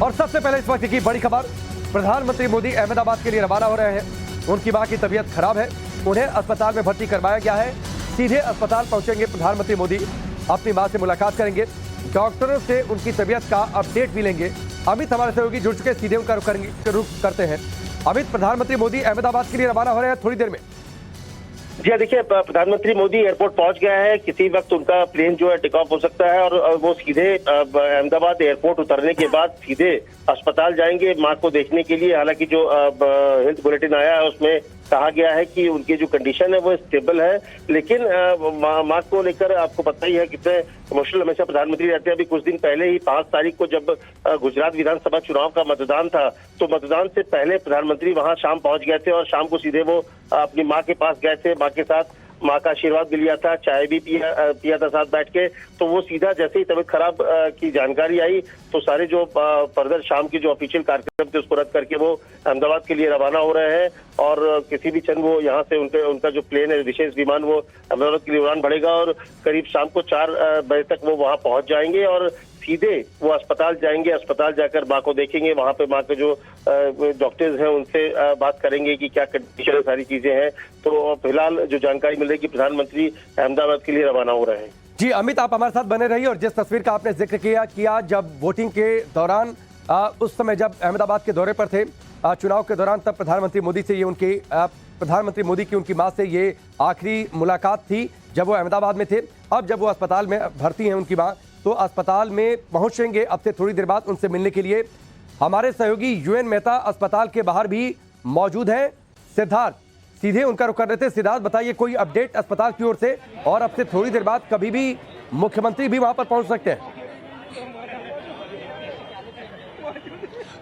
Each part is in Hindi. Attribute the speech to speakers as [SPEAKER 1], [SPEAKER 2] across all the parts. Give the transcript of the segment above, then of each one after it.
[SPEAKER 1] और सबसे पहले इस वक्त की बड़ी खबर, प्रधानमंत्री मोदी अहमदाबाद के लिए रवाना हो रहे हैं। उनकी मां की तबीयत खराब है, उन्हें अस्पताल में भर्ती करवाया गया है। सीधे अस्पताल पहुंचेंगे प्रधानमंत्री मोदी, अपनी मां से मुलाकात करेंगे, डॉक्टरों से उनकी तबीयत का अपडेट भी लेंगे। अमित हमारे सहयोगी जुड़ चुके, सीधे उनका रुख करते हैं। अमित, प्रधानमंत्री मोदी अहमदाबाद के लिए रवाना हो रहे हैं थोड़ी देर में।
[SPEAKER 2] जी देखिए, प्रधानमंत्री मोदी एयरपोर्ट पहुंच गया है। किसी वक्त उनका प्लेन जो है टेक ऑफ हो सकता है और वो सीधे अहमदाबाद एयरपोर्ट उतरने के बाद सीधे अस्पताल जाएंगे मां को देखने के लिए। हालांकि जो हेल्थ बुलेटिन आया है उसमें कहा गया है कि उनकी जो कंडीशन है वो स्टेबल है, लेकिन मां को लेकर आपको पता ही है कितने इमोशनल हमेशा प्रधानमंत्री रहते हैं। अभी कुछ दिन पहले ही 5 तारीख को जब गुजरात विधानसभा चुनाव का मतदान था, तो मतदान से पहले प्रधानमंत्री वहां शाम पहुंच गए थे और शाम को सीधे वो अपनी मां के पास गए थे। मां के साथ मां का आशीर्वाद भी लिया था, चाय भी पिया था साथ बैठ के। तो वो सीधा जैसे ही तबीयत खराब की जानकारी आई तो सारे जो फर्दर शाम की जो ऑफिशियल कार्यक्रम थे उसको रद्द करके वो अहमदाबाद के लिए रवाना हो रहे हैं। और किसी भी क्षण वो यहाँ से उनका जो प्लेन है, विशेष विमान, वो अहमदाबाद के लिए उड़ान भरेगा और करीब शाम को 4 बजे तक वो वहाँ पहुंच जाएंगे और सीधे वो अस्पताल जाएंगे। अस्पताल जाकर मां को देखेंगे, वहां पे मां के जो डॉक्टर्स हैं उनसे बात करेंगे कि क्या कंडीशन, सारी चीजें हैं। तो फिलहाल जो जानकारी मिल रही है कि प्रधानमंत्री अहमदाबाद के लिए रवाना हो रहे हैं।
[SPEAKER 1] जी अमित, आप हमारे साथ बने रहिए। और जिस तस्वीर का आपने जिक्र किया जब वोटिंग के दौरान, उस समय जब अहमदाबाद के दौरे पर थे चुनाव के दौरान, तब प्रधानमंत्री मोदी से ये प्रधानमंत्री मोदी की उनकी मां से ये आखिरी मुलाकात थी जब वो अहमदाबाद में थे। अब जब वो अस्पताल में भर्ती हैं उनकी मां, तो अस्पताल में पहुंचेंगे अब से थोड़ी देर बाद उनसे मिलने के लिए। हमारे सहयोगी यूएन मेहता अस्पताल के बाहर भी मौजूद हैं। सिद्धार्थ, सीधे उनका रुख कर रहे थे। सिद्धार्थ, बताइए कोई अपडेट अस्पताल की ओर से, और अब से थोड़ी देर बाद कभी भी मुख्यमंत्री भी वहां पर पहुंच सकते हैं।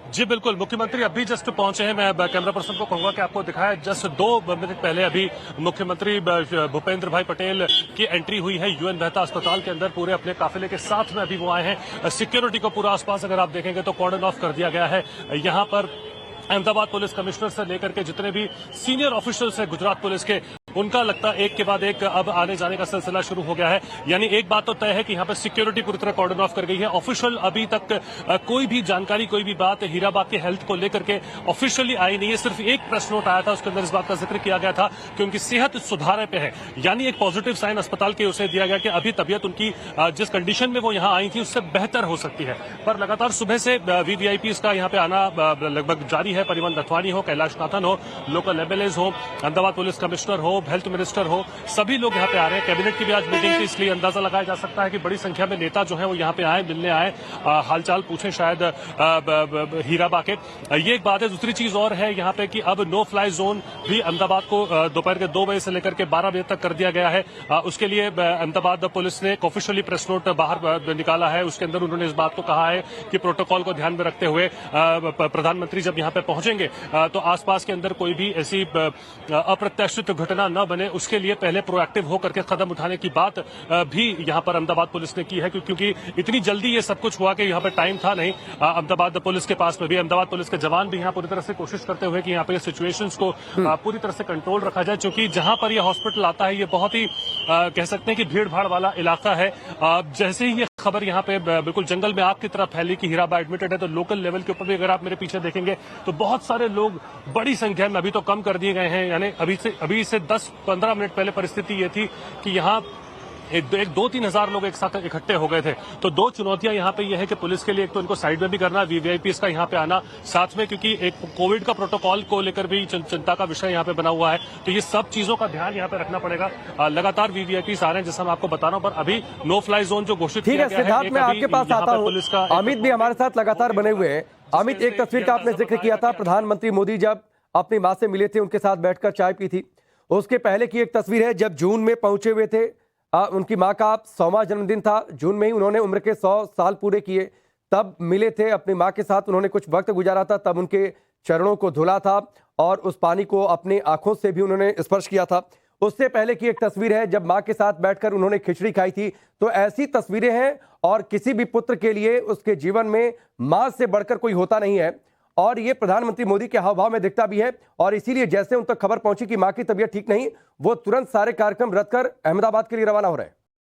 [SPEAKER 3] जी बिल्कुल, मुख्यमंत्री अभी जस्ट पहुंचे हैं। मैं कैमरा पर्सन को कहूंगा कि आपको दिखाया जस्ट 2 मिनट पहले अभी मुख्यमंत्री भूपेंद्र भाई पटेल की एंट्री हुई है यूएन मेहता अस्पताल के अंदर। पूरे अपने काफिले के साथ में अभी वो आए हैं। सिक्योरिटी को पूरा आसपास अगर आप देखेंगे तो कॉर्डन ऑफ कर दिया गया है। यहाँ पर अहमदाबाद पुलिस कमिश्नर से लेकर के जितने भी सीनियर ऑफिशियल्स हैं गुजरात पुलिस के, उनका लगता है एक के बाद एक अब आने जाने का सिलसिला शुरू हो गया है। यानी एक बात तो तय है कि यहाँ पे सिक्योरिटी पूरी तरह कॉर्डन ऑफ कर गई है। ऑफिशियल अभी तक कोई भी जानकारी, कोई भी बात हीराबाग के हेल्थ को लेकर के ऑफिशियली आई नहीं है। सिर्फ एक प्रेस नोट आया था, उसके अंदर इस बात का जिक्र किया गया था कि उनकी सेहत सुधारे पे है। यानी एक पॉजिटिव साइन अस्पताल की ओर से दिया गया कि अभी तबियत उनकी जिस कंडीशन में वो यहाँ आई थी उससे बेहतर हो सकती है। पर लगातार सुबह से वीवीआईपीज का यहाँ पे आना लगभग जारी है। परिवहन दत्वानी हो, कैलाश नाथन हो, लोकल एमएलएज हो, अहमदाबाद पुलिस कमिश्नर हो, हेल्थ मिनिस्टर हो, सभी लोग यहाँ पे आ रहे हैं। कैबिनेट की भी आज मीटिंग थी, इसलिए अंदाजा लगाया जा सकता है कि बड़ी संख्या में नेता जो है वो यहाँ पे आए, मिलने आए, हालचाल पूछे शायद हीराबा के। ये एक बात है। दूसरी चीज और है यहाँ पे कि अब नो फ्लाई जोन भी अहमदाबाद को दोपहर के 2 बजे से लेकर के 12 बजे तक कर दिया गया है। उसके लिए अहमदाबाद पुलिस ने ऑफिशियली प्रेस नोट बाहर निकाला है। उसके अंदर उन्होंने इस बात को कहा है कि प्रोटोकॉल को ध्यान में रखते हुए प्रधानमंत्री जब यहाँ पे पहुंचेंगे तो आसपास के अंदर कोई भी ऐसी अप्रत्याशित घटना न बने, उसके लिए पहले प्रोएक्टिव होकर के कदम उठाने की बात भी यहां पर अहमदाबाद पुलिस ने की है। क्योंकि इतनी जल्दी ये सब कुछ हुआ कि यहां पर टाइम था नहीं अहमदाबाद पुलिस के पास में भी। अहमदाबाद पुलिस के जवान भी यहां पूरी तरह से कोशिश करते हुए कि यहां पर सिचुएशंस को पूरी तरह से कंट्रोल रखा जाए। क्योंकि जहां पर यह हॉस्पिटल आता है ये बहुत ही कह सकते हैं कि भीड़ भाड़ वाला इलाका है। जैसे ही ये खबर यहाँ पे बिल्कुल जंगल में आग की तरह फैली कि हीराबा एडमिटेड है, तो लोकल लेवल के ऊपर भी अगर आप मेरे पीछे देखेंगे तो बहुत सारे लोग बड़ी संख्या में, अभी तो कम कर दिए गए हैं, यानी अभी से 10-15 मिनट पहले परिस्थिति ये थी कि यहाँ 2-3 हजार लोग एक साथ इकट्ठे हो गए थे। तो 2 चुनौतियां यहाँ पे ये है कि पुलिस के लिए एक तो इनको साइड में भी करना, वीवीआईपीज का यहाँ पे आना साथ में, क्योंकि एक कोविड का प्रोटोकॉल को लेकर भी चिंता का विषय यहाँ पे बना हुआ है। तो ये सब चीजों का ध्यान यहाँ पे रखना पड़ेगा। लगातार वीवीआईपीज आ रहे हैं, जैसा मैं आपको बता रहा हूँ, पर अभी नो फ्लाई जोन जो घोषित किया गया है।
[SPEAKER 1] सिद्धार्थ, मैं आपके पास आता हूँ। अमित भी हमारे साथ लगातार बने हुए हैं। अमित, एक तस्वीर का आपने जिक्र किया था, प्रधानमंत्री मोदी जब अपनी मां से मिले थे, उनके साथ बैठकर चाय पी थी। उसके पहले की एक तस्वीर है जब जून में पहुंचे हुए थे। उनकी मां का 100वां जन्मदिन था, जून में ही उन्होंने उम्र के 100 साल पूरे किए, तब मिले थे अपनी मां के साथ। उन्होंने कुछ वक्त गुजारा था, तब उनके चरणों को धुला था और उस पानी को अपनी आंखों से भी उन्होंने स्पर्श किया था। उससे पहले की एक तस्वीर है जब मां के साथ बैठकर उन्होंने खिचड़ी खाई थी। तो ऐसी तस्वीरें हैं, और किसी भी पुत्र के लिए उसके जीवन में मां से बढ़कर कोई होता नहीं है, और ये प्रधानमंत्री मोदी के हाव भाव में दिखता भी है। और इसीलिए जैसे उन तक खबर पहुंची कि मां की तबीयत ठीक नहीं, वो तुरंत सारे कार्यक्रम रद्द कर अहमदाबाद के लिए रवाना हो रहे हैं।